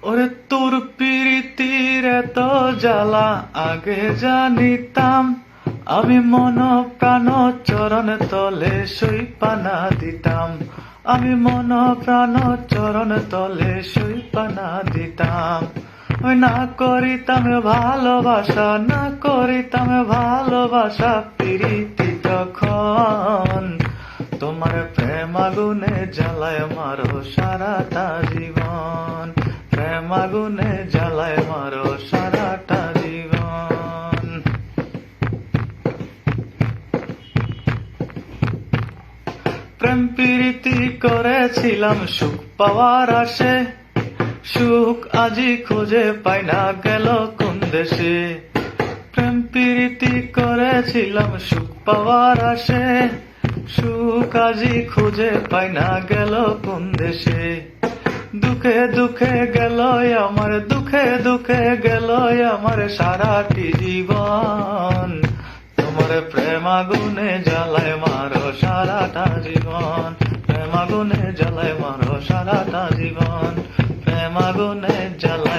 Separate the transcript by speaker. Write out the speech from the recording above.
Speaker 1: ওরে তোর পিরিতির এত জ্বালা আগে জানিতাম, আমি মন প্রাণ চরণ তলে সইপানা দিতাম। আমি মন প্রাণ চরণ তলে সইপানা দিতাম। ওই না করিতাম ভালোবাসা, না করিতাম ভালোবাসা পিরিতি তখন। তোমার প্রেম আগুনে জ্বালায় মারো সারাটা জীবন, প্রেম আগুনে জ্বালায় মারো সারাটা জীবন। প্রেম প্রীতি করেছিলাম সুখ পাওয়ার আশে, সুখ আজি খুঁজে পাই না গেল কোন দেশে। প্রেম প্রীতি করেছিলাম সুখ পাওয়ার আশে, সুখ আজি খুঁজে পাই না গেল কোন দেশে। দুঃখে দুঃখে গেল আমার, দুঃখে দুঃখে গেল আমার সারাটি জীবন। তোমার প্রেম আগুনে জ্বালায় মারো সারাটা জীবন, প্রেম আগুনে জ্বালায় মারো সারাটা জীবন, প্রেম আগুনে জ্বালায়